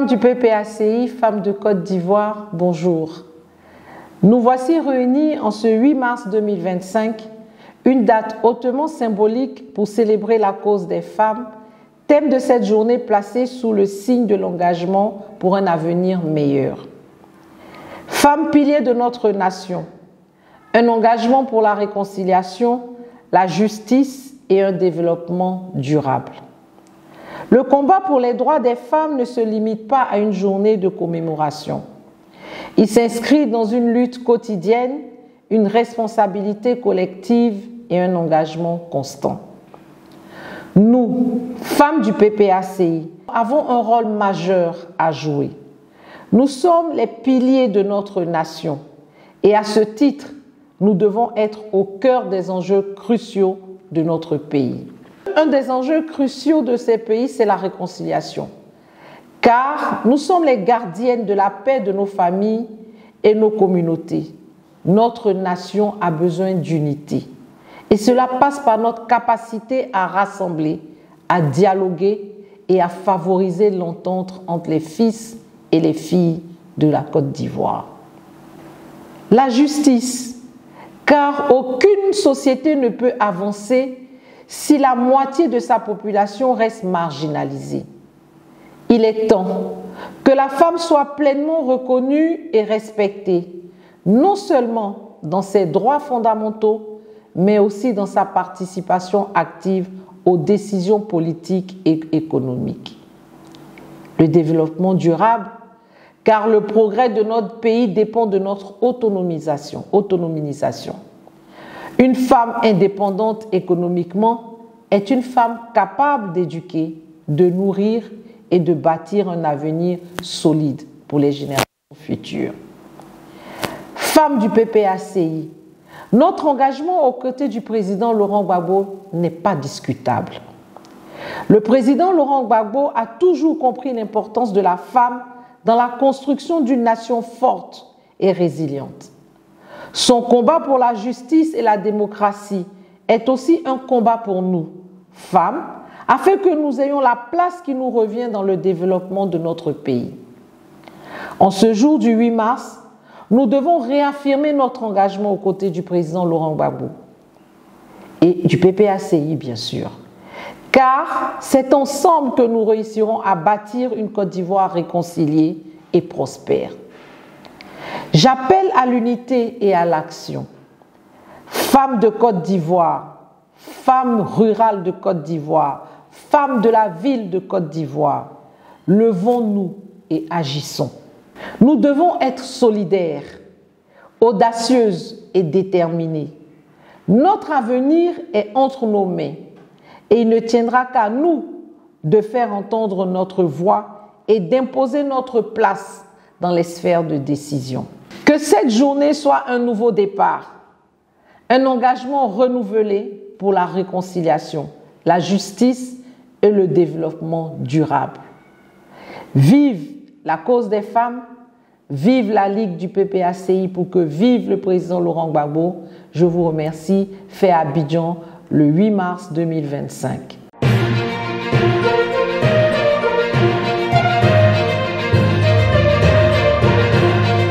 Femmes du PPACI, femmes de Côte d'Ivoire, bonjour. Nous voici réunis en ce 8 mars 2025, une date hautement symbolique pour célébrer la cause des femmes, thème de cette journée placé sous le signe de l'engagement pour un avenir meilleur. Femmes piliers de notre nation, un engagement pour la réconciliation, la justice et un développement durable. Le combat pour les droits des femmes ne se limite pas à une journée de commémoration. Il s'inscrit dans une lutte quotidienne, une responsabilité collective et un engagement constant. Nous, femmes du PPACI, avons un rôle majeur à jouer. Nous sommes les piliers de notre nation et à ce titre, nous devons être au cœur des enjeux cruciaux de notre pays. Un des enjeux cruciaux de ces pays, c'est la réconciliation. Car nous sommes les gardiennes de la paix de nos familles et nos communautés. Notre nation a besoin d'unité. Et cela passe par notre capacité à rassembler, à dialoguer et à favoriser l'entente entre les fils et les filles de la Côte d'Ivoire. La justice, car aucune société ne peut avancer si la moitié de sa population reste marginalisée. Il est temps que la femme soit pleinement reconnue et respectée, non seulement dans ses droits fondamentaux, mais aussi dans sa participation active aux décisions politiques et économiques. Le développement durable, car le progrès de notre pays dépend de notre autonomisation. Une femme indépendante économiquement est une femme capable d'éduquer, de nourrir et de bâtir un avenir solide pour les générations futures. Femmes du PPACI, notre engagement aux côtés du président Laurent Gbagbo n'est pas discutable. Le président Laurent Gbagbo a toujours compris l'importance de la femme dans la construction d'une nation forte et résiliente. Son combat pour la justice et la démocratie est aussi un combat pour nous, femmes, afin que nous ayons la place qui nous revient dans le développement de notre pays. En ce jour du 8 mars, nous devons réaffirmer notre engagement aux côtés du président Laurent Gbagbo et du PPACI, bien sûr, car c'est ensemble que nous réussirons à bâtir une Côte d'Ivoire réconciliée et prospère. J'appelle à l'unité et à l'action. Femmes de Côte d'Ivoire, femmes rurales de Côte d'Ivoire, femmes de la ville de Côte d'Ivoire, levons-nous et agissons. Nous devons être solidaires, audacieuses et déterminées. Notre avenir est entre nos mains et il ne tiendra qu'à nous de faire entendre notre voix et d'imposer notre place dans les sphères de décision. Que cette journée soit un nouveau départ, un engagement renouvelé pour la réconciliation, la justice et le développement durable. Vive la cause des femmes, vive la Ligue du PPACI pour que vive le président Laurent Gbagbo. Je vous remercie. Fait à Abidjan le 8 mars 2025.